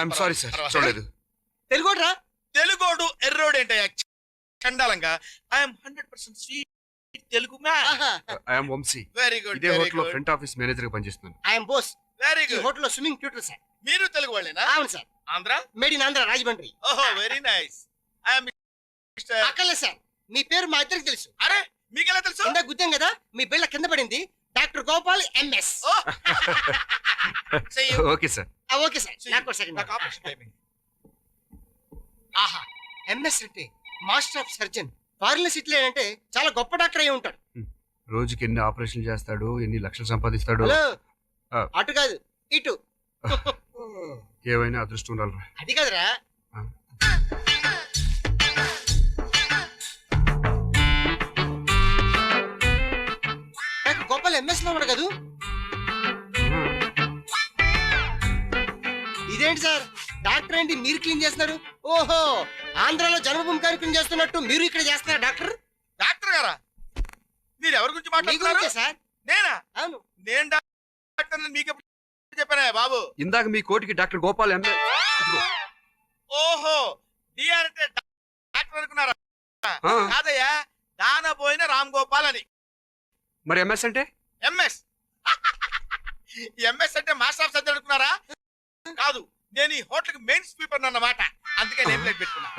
I'm sorry sir, చూడలేదు. తెలుగోడ్రా? తెలుగోడు ఎర్రోడు ఏంటయ్యా చండాలంగా. I'm 100% sweet Telugu man. I'm Vamshi. Very good. ఇదే హోటల్ లో ఫ్రంట్ ఆఫీస్ మేనేజర్ గా పనిచేస్తున్నాను. ఐఎమ్ బోస్. వెరీ ఈ గుడ్. హోటల్ లో స్విమ్మింగ్ ట్యూటర్ సార్. మీరు తెలుగు వాళ్ళేనా? అవును sir. Andhra? Made in Andhra, Rajahmundry. ఓహో వెరీ నైస్. I'm mister. అక్కర్లేదు సార్, మీ పేరు మా ఇద్దరికి తెలుసు. అరే మీకెలా తెలుసు? ఇందా గుద్దాం కదా, మీ బిళ్ళ కింద పడింది. Doctor Gopal MS. Okay sir. Okay sir, నాకు సెకండ్. నాకు ఆపరేషన్ టైమింగ్. ఆహా, ఎంఎస్ అంటే మాస్టర్ ఆఫ్ సర్జన్. ఫారిన్ సిటీలో అంటే చాలా గొప్ప డాక్టర్ అయి ఉంటాడు. రోజుకి ఎన్ని ఆపరేషన్లు చేస్తాడు, ఎన్ని లక్షలు సంపాదిస్తాడు. హలో, ఆ. అటు కాదు ఇటు. ఏవైనా అదృష్టం ఉండాలి. అది కాదురా. డాక్టర్ గోపాల్ ఎంఎస్ లో ఉన్నాడు కదా. ఇదేంటి సార్, డాక్టర్ ఏంటి మీరు క్లీన్ చేస్తున్నారు? ఓహో, ఆంధ్రాలో జన్మభూమి కార్యక్రమం చేస్తున్నట్టు మీరు ఇక్కడ చేస్తున్నారు డాక్టర్. డాక్టర్ గారా? మీరు ఎవరి గురించి మీ మాట్లాడుతున్నారు? గురించే సార్. నేనా? అవును. నేను డాక్టర్ మీకు ఎప్పుడు చెప్పానా బాబు? ఇందాక మీ కోటికి డాక్టర్ గోపాల్ ఓహో, డిఆర్ అంటే డాక్టర్ అనుకున్నారా? కాదయ్యా, దాన పోయిన రామ్ గోపాల్ అని. మరి ఎంఎస్ అంటే? ఎంఎస్. ఎంఎస్ అంటే మాస్టర్ ఆఫ్ సర్జన్ అనుకున్నారా? కాదు, నేను ఈ హోటల్ కి మెయిన్ స్వీపర్ అన్నమాట. అందుకే నేమ్ ప్లేట్ పెట్టుకున్నా.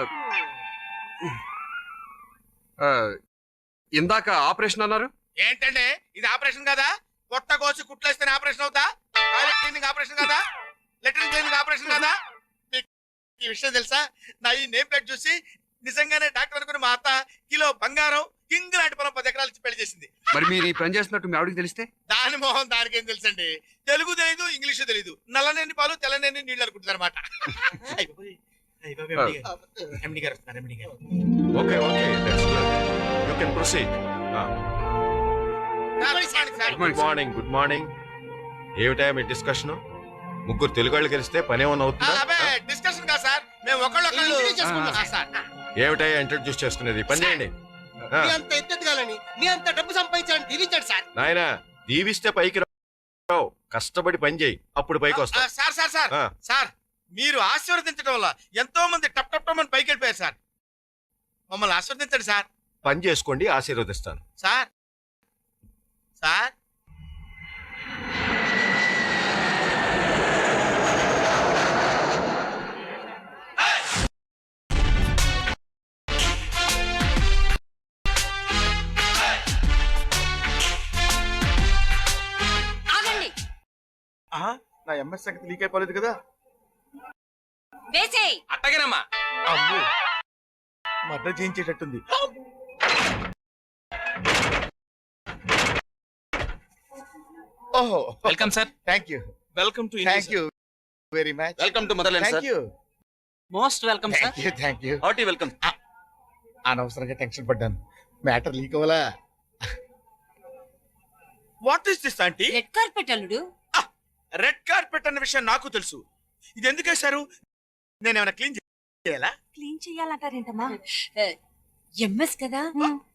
ఇందాక ఆపరేషన్ అన్నారు ఏంటంటే ఇది ఆపరేషన్ కదా? పొట్ట కోసి కుట్లేస్తేనే ఆపరేషన్ అవుతా? టాయిలెట్ క్లీనింగ్ ఆపరేషన్ కదా? లెటరిన్ క్లీనింగ్ ఆపరేషన్ కదా? మీకు ఈ విషయం తెలుసా? నా ఈ నేమ్ ప్లేట్ చూసి నిజంగానే డాక్టర్ అనుకుని మా అత్త కిలో బంగారం కింగ్ లాంటి పొలం 10 ఎకరాలు ఇచ్చి పెళ్లి చేసింది. మరి మీరు ఈ పని చేస్తున్నట్టు మీ ఆవిడకి తెలిస్తే? దాని మొహం దానికి ఏం తెలుసండి? తెలుగు తెలీదు, ఇంగ్లీష్ తెలీదు. నల్లనేని పాలు తెల్లనేని నీళ్ళు అనుకుంటుంది అనమాట. ఎండి గారు వస్తున్నారు. ఎండి గారు. Okay okay, that's good. You can proceed. Good morning. Good morning. ఏమిటా మీ డిస్కషన్? ముగ్గురు తెలుగు వాళ్ళు కలిస్తే పని ఏమన్నా అవుతుందా? డిస్కషన్ కాదు సార్, మేము ఒకళ్ళు చేసుకుంటాం సార్. ఏమిటా ఇంట్రడ్యూస్ చేసుకునేది? పని చేయండి. మీ అంత ఎత్తెదగాలని, మీ అంత డబ్బు సంపాదించాలని దీవించాడు సార్. నాయనా, దీవిస్తే పైకి రావు, కష్టపడి పని చేయి, అప్పుడు పైకి వస్తావు. సార్ సార్ సార్ సార్, మీరు ఆశీర్వదించడం వల్ల ఎంతో మంది టప్ టప్ టప్ అని పైకి వెళ్ళిపోయారు సార్. మమ్మల్ని ఆశీర్వదించండి సార్. పని చేసుకోండి, ఆశీర్వదిస్తాను. సార్ సార్ నా ఎంఎస్ సంగతి లీక్ అయిపోలేదు కదా? అట్టగేనమ్మా. అమ్మో, మర్డర్ చేయించేటట్టుంది. ఓహో, welcome sir. Thank you. Welcome to thank you very much. Welcome to motherland thank sir. You. Most welcome sir. Thank you. Thank you. Hearty welcome. అనవసరంగా టెన్షన్ పడ్డాను. మ్యాటర్ లీక్ అవ్వలా. What is this aunty? Red carpet అల్లుడు. Red carpet అన్న విషయం నాకు తెలుసు. ఇది ఎందుకు వేశారు? నేను ఏమైనా క్లీన్ చేయాలా? క్లీన్ చెయ్యాలంటారేంటమ్మా? ఎంఎస్ కదా,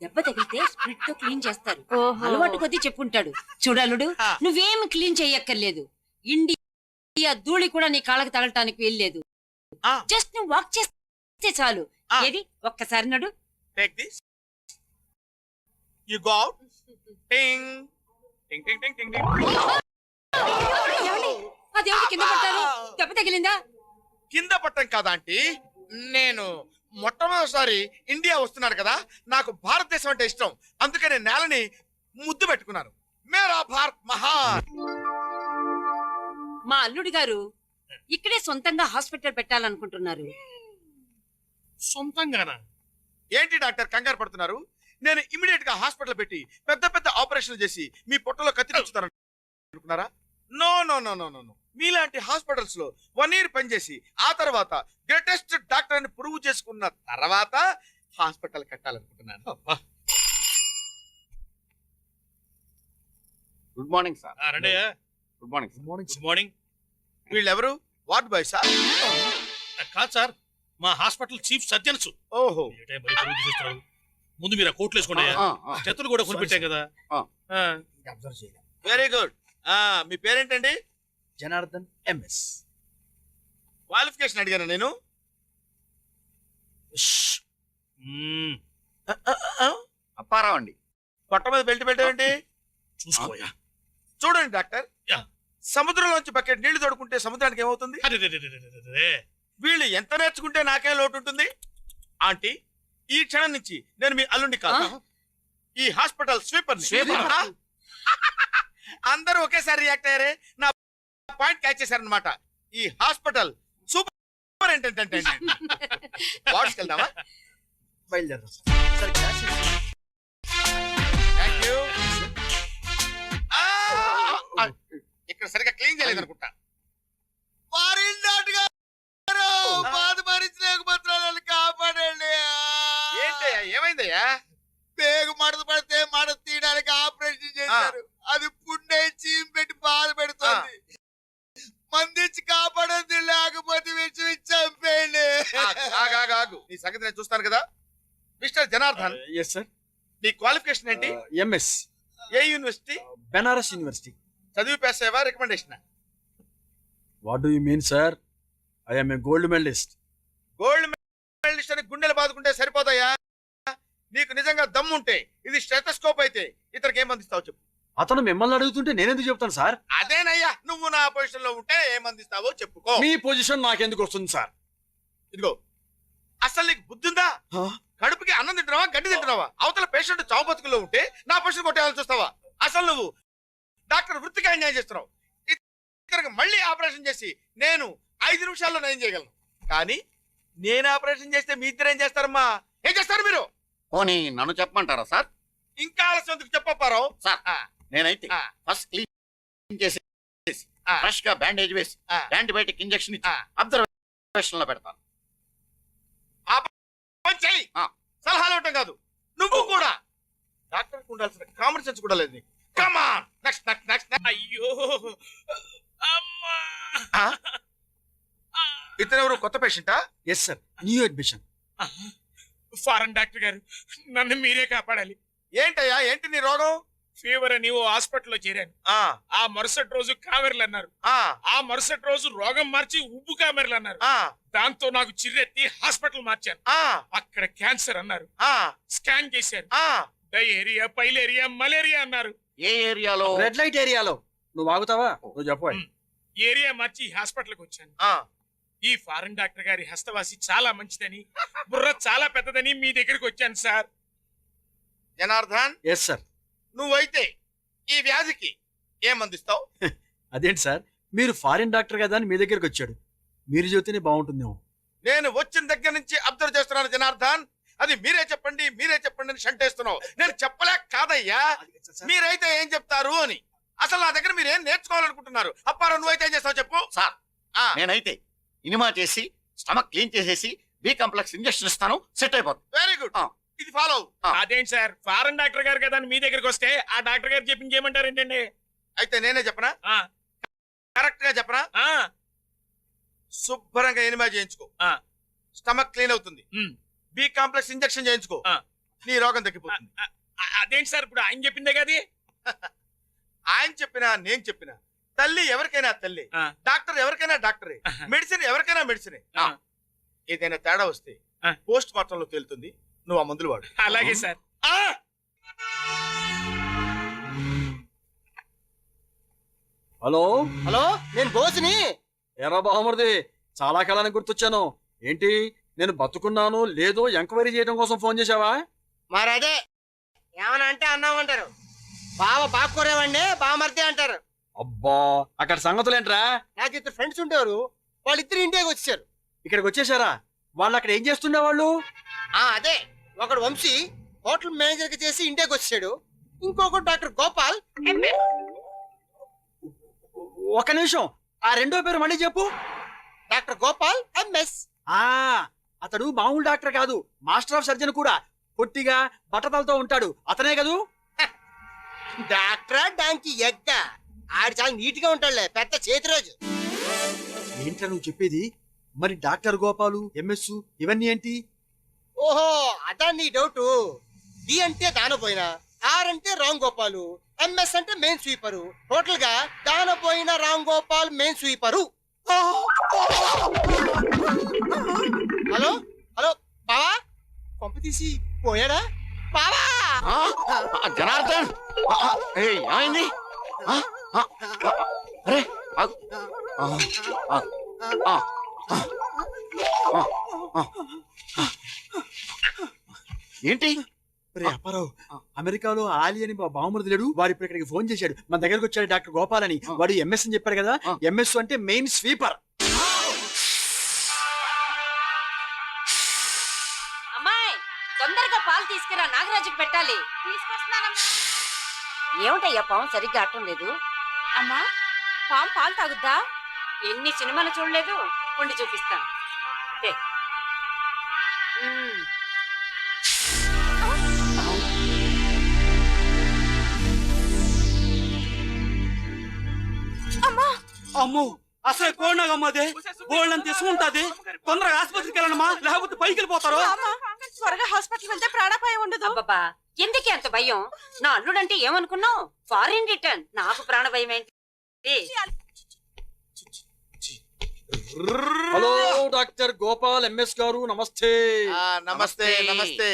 దెబ్బ తగిలితే స్ప్రిట్ తో క్లీన్ చేస్తారు. అలవాటు కొద్దీ చెప్పుంటాడు. చూడలుడు, నువ్వేమి క్లీన్ చెయ్యక్కర్లేదు. ఇండియా ధూళి కూడా నీ కాళ్ళకి తగలటానికి వెళ్ళలేదు. జస్ట్ నువ్వు వాక్ చేస్తే చాలు. ఏది ఒక్కసారి నడు. Take this. You go out. టింగ్ టింగ్ టింగ్ టింగ్ టింగ్ టింగ్. అదేమిటి కింద పట్టారు? దెబ్బ తగిలిందా? కింద పట్టం కాదా ఆంటీ, నేను మొట్టమొదటిసారి ఇండియా వస్తున్నాను కదా, నాకు భారతదేశం అంటే ఇష్టం. అందుకని నేలని ముద్దు పెట్టుకున్నాను. మేరా భారత్ మహాన్. మా అల్లుడి గారు ఇక్కడే సొంతంగా హాస్పిటల్ పెట్టాలనుకుంటున్నారు. సొంతంగానా? ఏంటి డాక్టర్ కంగారు పడుతున్నారు? నేను ఇమిడియట్ గా హాస్పిటల్ పెట్టి పెద్ద పెద్ద ఆపరేషన్లు చేసి మీ పొట్టలో కత్తి నచ్చుతాను అనుకున్నారా? No no no no no. మీలాంటి హాస్పిటల్స్ లో 1 year పనిచేసి ఆ తర్వాత గ్రేటెస్ట్ డాక్టర్ అని ప్రూవ్ చేసుకున్న తర్వాత హాస్పిటల్ కట్టాలనుకుంటున్నాను. Good morning sir. Good morning. Good morning. వీళ్ళెవరు? Ward boy sir? కాదు సార్, మా హాస్పిటల్ చీఫ్ సర్జన్స్. ఓహో, ముందు మీరు కోట్లు వేసుకోండి. చేతులు కూడా కొనిపెట్టాం కదా. Very good. మీ పేరేంటండి? జనార్దన్ ఎంఎస్. క్వాలిఫికేషన్ అడిగాను నేను. అప్పారావు అండి. పొట్ట మీద బెల్ట్ పెట్టేయండి. చూసుకోయా. చూడండి డాక్టర్, యా. సముద్రంలోంచి బకెట్ నీళ్లు తోడుకుంటే సముద్రానికి ఏమవుతుంది? వీళ్ళు ఎంత నేర్చుకుంటే నాకేం లోటు ఉంటుంది? ఆంటీ, ఈ క్షణం నుంచి నేను మీ అల్లుండి కాదు, ఈ హాస్పిటల్ స్వీపర్. అందరూ ఒకేసారి రియాక్ట్ అయ్యారే, నా పాయింట్ క్యాచ్ చేశారనమాట. ఈ హాస్పిటల్ సూపరింటెండెంట్ అండి. వార్డ్స్కి వెళ్దామా? బయలుదేరదాం. సరే, థ్యాంక్ యూ. ఇక్కడ సరిగా క్లీన్ చేయలేదు అనుకుంటా. బాధ భరించలేకపోతున్నాను, కాపాడండి. ఏంటయ్యా, ఏమైందయ్యా? పేగు మడత పడితే మడత తీయడానికి ఆపరేషన్ చేశారు. అది పుండై చీమ్ పెట్టి బాధ పెడుతుంది. మందిచ్చి కాపాడద్దు, లేకపోతే విచ్చి చంపేయండి. ఆగు, నీ సంగతి నేను చూస్తాను కదా. Mister Janardhan, yes sir. నీ క్వాలిఫికేషన్ ఏంటి? ఎంఎస్ ఏ యూనివర్సిటీ? బెనారస్ యూనివర్సిటీ. చదివి పాస్ అయ్యావా, recommendation? What do you mean sir? I am a gold medalist. Gold medalist అని గుండెలు బాదుకుంటే సరిపోతాయా? నీకు నిజంగా దమ్ముంటే ఇది స్టెథోస్కోప్ అయితే ఇతనికి ఏం అందిస్తావు చెప్పు. అతను మిమ్మల్ని అడుగుతుంటే నేనెందుకు చెప్తాను సార్? అదేనయ్యా, నువ్వు నా పొజిషన్ లో ఉంటే ఏం అందిస్తావో చెప్పుకో. మీ పొజిషన్ నాకెందుకు వస్తుంది సార్? ఇదిగో, అసలు నీకు బుద్ధుందా? కడుపుకి అన్నం తింటున్నావా, గడ్డి తింటున్నావా? అవతల పేషెంట్ చావు బతుకుల్లో ఉంటే నా పొజిషన్ కొట్టేయాలని చూస్తావా? అసలు నువ్వు డాక్టర్ వృత్తిగా అన్యాయం చేస్తున్నావు. ఇతనికి మళ్ళీ ఆపరేషన్ చేసి నేను 5 నిమిషాల్లో నయం చేయగలను. కానీ నేను ఆపరేషన్ చేస్తే మీ ఇద్దరు ఏం చేస్తారమ్మా? ఏం చేస్తారు మీరు? పోనీ నన్ను చెప్పమంటారా సార్? ఇంకా ఆలస్యం ఎందుకు చెప్పారో సార్, నేనైతే ఫస్ట్ క్లీన్ చేసి ఫ్రెష్ గా బ్యాండేజ్ వేసి యాంటీబయాటిక్ ఇంజెక్షన్ ఇచ్చి అబ్జర్వేషన్ లో పెడతాను. చెయ్యి. సలహాలు ఇవ్వటం కాదు, నువ్వు కూడా. డాక్టర్ ఉండాల్సిన కామన్ సెన్స్ కూడా లేదు. Come on, next next next. అయ్యో అమ్మా. ఇతనెవరు, కొత్త పేషెంటా? Yes sir, new admission. Foreign doctor గారు, నన్ను మీరే కాపాడాలి. ఏంటయ్యా, ఏంటి నీ రోగం? ఫీవర్ అని ఓ హాస్పిటల్లో చేరాను. ఆ మరుసటి రోజు కామెర్లు అన్నారు. ఆ మరుసటి రోజు రోగం మార్చి ఉబ్బు కామెర్లు అన్నారు. దాంతో నాకు చిర్రెత్తి హాస్పిటల్ మార్చాను. అక్కడ క్యాన్సర్ అన్నారు. స్కాన్ చేశారు. డయేరియా, పైలేరియా, మలేరియా అన్నారు. ఏ ఏరియాలో? రెడ్ లైట్ ఏరియాలో. నువ్వు ఆగుతావా? నువ్వు చెప్పు. ఏరియా మార్చి హాస్పిటల్కి వచ్చాను. ఈ ఫారెన్ డాక్టర్ గారి హస్తవాసి చాలా మంచిదని, బుర్ర చాలా పెద్దదని మీ దగ్గరికి వచ్చాను సార్. Janardhan, yes sir. నువ్వైతే ఈ వ్యాధికి ఏం అందిస్తావు? అదేంటి సార్, మీరు ఫారిన్ డాక్టర్ కదా అని మీ దగ్గరికి వచ్చాడు. మీరు చెబితేనే బాగుంటుందేమో. నేను వచ్చిన దగ్గర నుంచి అబ్జర్వ్ చేస్తున్నాను జనార్దన్. అది మీరే చెప్పండి అని షంటేస్తున్నావు. నేను చెప్పలేక కాదయ్యా, మీరైతే ఏం చెప్తారు అని. అసలు నా దగ్గర మీరు ఏం నేర్చుకోవాలనుకుంటున్నారు? అప్పారా, నువ్వైతే ఏం చేస్తావు చెప్పు. సార్, నేనైతే ఇనిమా చేసి స్టమక్ క్లీన్ చేసేసి బి కాంప్లెక్స్ ఇంజెక్షన్ ఇస్తాను, సెట్ అయిపోతుంది. వెరీ గుడ్, ఇది ఫాలో. అదేంటి సార్, ఫారెన్ డాక్టర్ గారు కదా అని మీ దగ్గరికి వస్తే ఆ డాక్టర్ గారు చెప్పి ఇంకేమంటారు ఏంటండి? అయితే నేనే చెప్పనా? కరెక్ట్ గా చెప్పనా? శుభ్రంగా ఎనిమా చేయించుకో, స్టమక్ క్లీన్ అవుతుంది. బి కాంప్లెక్స్ ఇంజెక్షన్ చేయించుకో, నీ రోగం తగ్గిపోతుంది. అదేంటి సార్, ఇప్పుడు ఆయన చెప్పిందే కదా? ఆయన చెప్పినా నేను చెప్పినా తల్లి ఎవరికైనా తల్లి, డాక్టర్ ఎవరికైనా డాక్టరే, మెడిసిన్ ఎవరికైనా మెడిసినే. ఏదైనా తేడా వస్తే పోస్ట్ మార్టం లో తేలుతుంది. నువ్వు ఆ మందులు వాడు. అలాగే సార్. హలో హలో, నేను బోసుని. ఎరా బాహమర్ది, చాలా కాలానికి గుర్తొచ్చాను. ఏంటి, నేను బతుకున్నాను లేదో ఎంక్వైరీ చేయడం కోసం ఫోన్ చేశావా? మరి అదే ఏమన్నా అంటే అన్నామంటారు. బావ బాక్కూరేవండి, బామర్ది అంటారు. అబ్బా, అక్కడ సంగతులేంట్రా? నాకు ఇద్దరు ఫ్రెండ్స్ ఉండేవారు, వాళ్ళిద్దరు ఇండియాకి వచ్చారు. ఇక్కడికి వచ్చేసారా? వాళ్ళు అక్కడ ఏం చేస్తుండేవాళ్ళు? అదే, ఒకడు వంశీ హోటల్ మేనేజర్ గా చేసి ఇండియాకి వచ్చాడు. ఇంకొకడు డాక్టర్ గోపాల్. ఒక నిమిషం, ఆ రెండో పేరు మళ్ళీ చెప్పు. Doctor Gopal MS. అతడు మామూలు డాక్టర్ కాదు, మాస్టర్ ఆఫ్ సర్జన్ కూడా. పొట్టిగా బట్టతలతో ఉంటాడు, అతనే కదూ? డాక్టరా డాంకి ఎగ్గ, ఆడు చాలా నీట్ గా ఉంటాడులే, పెద్ద చేతిరోజు. ఏంట్రా నువ్వు చెప్పేది? మరి డాక్టర్ గోపాలు, ఎంఎస్ ఇవన్నీ ఏంటి? ఓహో, అదా నీ డౌట్. డి అంటే దానపోయినా, ఆర్ అంటే రామ్ గోపాలు, ఎంఎస్ అంటే మెయిన్ స్వీపరు. టోటల్ గా దానపోయిన రామ్ గోపాల్ మెయిన్ స్వీపరు. తీసి పోయాడా బావా జనార్దన్ ఏమైంది అరే ఆగు. ఏంటి రే అప్పారావు, అమెరికాలో ఆలి అని బావమరిది లేడు, వాడు ఇప్పుడు ఇక్కడికి ఫోన్ చేశాడు. మన దగ్గరకు వచ్చాడు డాక్టర్ గోపాల్ అని. వాడు ఎంఎస్ అని చెప్పాడు కదా. ఎంఎస్ అంటే మెయిన్ స్వీపర్. అమ్మాయి తొందరగా పాలు తీసుకురా, నాగరాజుకి పెట్టాలి. ఏమిటయ్యా పాము సరిగ్గా ఆడటం లేదు? అమ్మా పాము పాలు తాగుద్దా? ఎన్ని సినిమాలు చూడలేదు, ఉండి చూపిస్తాను. ఏ. అమ్మో అసలు కోడినాగమ్మది గోల్డ్ తీసుకుంటాది. తొందరగా ఆసుపత్రికి వెళ్ళనమ్మా, లేకపోతే పైకి వెళ్ళిపోతారు. త్వరగా హాస్పిటల్ వెళ్తే ప్రాణాపాయం ఉండదు. బాబా ఎందుకే అంత భయం? నా అల్లుడంటే ఏమనుకున్నావు? Foreign return. నాకు ప్రాణ భయం ఏంటి? హలో డాక్టర్ గోపాల్ ఎంఎస్ గారు, నమస్తే. నమస్తే నమస్తే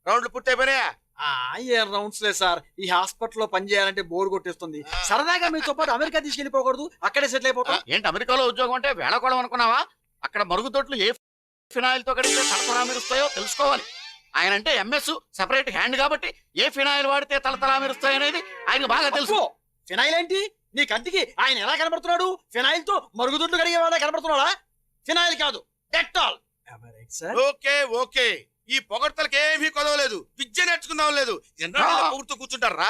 రౌండ్లు పుట్టైపోయినాయా? ఏం రౌండ్స్ లే సార్. ఈ హాస్పిటల్లో పని చేయాలంటే బోర్ కొట్టేస్తుంది. సరదాగా మీతో పాటు అమెరికా తీసుకెళ్లిపోకూడదు? అక్కడే సెటిల్ అయిపోతాం. ఏంటి అమెరికాలో ఉద్యోగం అంటే వేళకోళం అనుకున్నావా? అక్కడ మరుగుదొడ్లు ఏ ఫినాయిల్ తో కడిగితే తలతలా మెరుస్తాయో తెలుసుకోవాలి. ఆయన అంటే ఎంఎస్ సెపరేట్ హ్యాండ్ కాబట్టి ఏ ఫినాయిల్ వాడితే తలతలా మెరుస్తాయి అనేది ఆయనకు బాగా తెలుసు. ఫినాయిల్ ఏంటి? నీ కంటికి ఆయన ఎలా కనబడుతున్నాడు? ఫినాయిల్ తో మరుగుదొడ్లు కడిగే వాళ్ళ కనబడుతున్నాడా? ఫినాయిల్ కాదు, డెటాల్. ఓకే ఓకే, ఈ పొగడ్తలకి ఏమీ కొదవలేదు. విద్య నేర్చుకుందాం లేదు. పొగుడుతూ కూర్చుంటారా?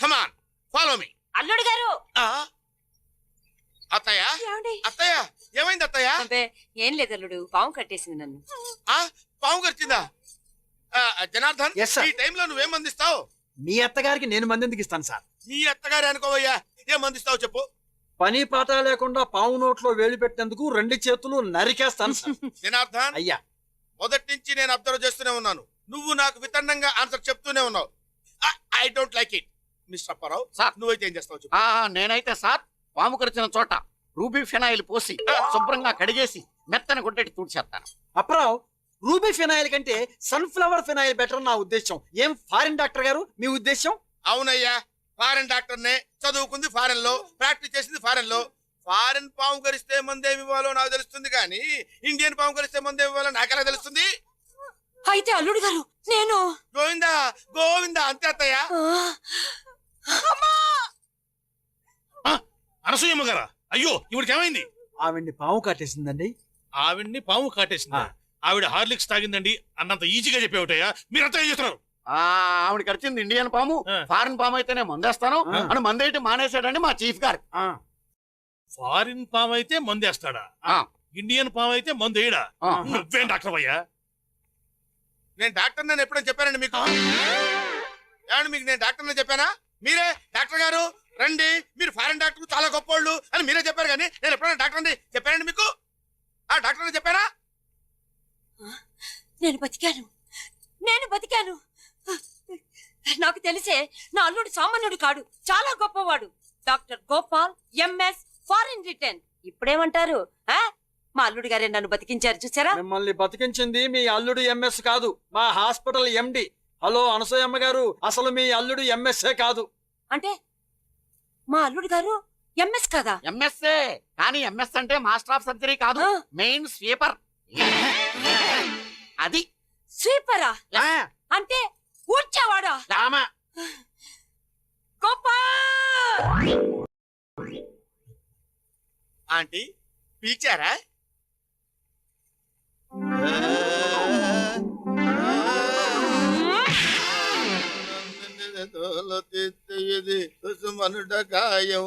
Come on follow me. అల్లుడు గారు. అత్తయ్య అత్తయ్య ఏమైంది అత్తయ్య? ఏం లేదు అల్లుడు, పాము కట్టేసింది నన్ను. పాము కరిచిందా? Janardhan, Yes, sir. ఈ టైంలో నువ్వేం మందిస్తావు? మీ అత్తగారికి నేను మంది ఎందుకు ఇస్తాను సార్? నీ అత్తగారి అనుకోవయ్యా, ఏం మందిస్తావు చెప్పు. పని పాట లేకుండా పావు నోట్లో వేలు పెట్టేందుకు 2 చేతులు నరికేస్తాను సార్. జనార్దన్, అయ్యా మొదటి నుంచి నేను అబ్జర్వ్ చేస్తూనే ఉన్నాను. నువ్వు నాకు వితన్నంగా ఆన్సర్ చెప్తూనే ఉన్నావు. I don't like it. Mister Apparao, sir నువ్వైతే ఏం చేస్తావు చెప్పు. నేనైతే సార్ పాము కరిచిన చోట రూబీ ఫినాయిల్ పోసి శుభ్రంగా కడిగేసి మెత్తని గుడ్డెట్టి తుడిచేస్తాను. అప్రావ్, రూబీ ఫినాయిల్ కంటే సన్ఫ్లవర్ ఫినాయిల్ బెటర్ నా ఉద్దేశం. ఏం ఫారిన్ డాక్టర్ గారు మీ ఉద్దేశం? అవునయ్యా, ఫారెన్ డాక్టర్ నే, చదువుకుంది ఫారెన్ లో, ప్రాక్టీస్ చేసింది ఫారెన్ లో. ఫారెన్ పాము కరిస్తే మందేమి ఇవ్వాలో నాకు తెలుస్తుంది కానీ ఇండియన్ పాము కరిస్తే మందేమి ఇవ్వాలో నాకెలా తెలుస్తుంది? అయితే అల్లుడు గారు నేను గోవిందా గోవిందా అంతే అత్తయ్య. అనసూయమ్మ గారా? అయ్యో ఇవిడికి ఏమైంది? ఆవిడ్ని పాము కాటేసిందండి. ఆవిడ్ని పాము కాటేసిందా? ఆవిడ హార్లిక్స్ తాగిందండి అన్నంత ఈజీగా చెప్పేవిటయ్యా. మీరంతా ఏం చేస్తున్నారు? ఆవిడ కరిచింది ఇండియన్ పాము, ఫారిన్ పాము అయితేనే మందేస్తాను అని మందేటి మానేశాడండి మా చీఫ్ గారు. ఫారిన్ పాము అయితే మందేస్తాడా? ఇండియన్ పాము అయితే మందు వేయడా? నువ్వేం డాక్టర్ అయ్యా? నేను డాక్టర్ నేను ఎప్పుడైనా చెప్పానండి మీకు? ఏమండి మీకు నేను డాక్టర్ నేను చెప్పానా? మీరే డాక్టర్ గారు రండి, మీరు ఫారెన్ డాక్టర్ చాలా గొప్పోళ్ళు అని మీరే చెప్పారు కానీ నేను ఎప్పుడైనా డాక్టర్ అని చెప్పానండి మీకు? డాక్టర్ అని చెప్పానా? నేను బతికాను. నాకు తెలిసే నా అల్లుడు సామాన్యుడు కాడు, చాలా గొప్పవాడు. Doctor Gopal MS foreign return. ఇప్పుడేమంటారు? మా అల్లుడు గారే నన్ను బతికించారు చూసారా? మిమ్మల్ని బతికించింది మీ అల్లుడు ఎంఎస్ కాదు, మా హాస్పిటల్ ఎండి. హలో అనసూయమ్మ గారు, అసలు మీ అల్లుడు ఎంఎస్ఏ కాదు. అంటే మా అల్లుడు గారు ఎంఎస్ కదా? ఎంఎస్ఏ కానీ ఎంఎస్ అంటే మాస్టర్ ఆఫ్ సర్జరీ కాదు, మెయిన్ స్వీపర్. అది స్వీపరా? అంటే ఊడ్చేవాడా? గోపాల్ ఆంటీ పిలిచారా? గాయం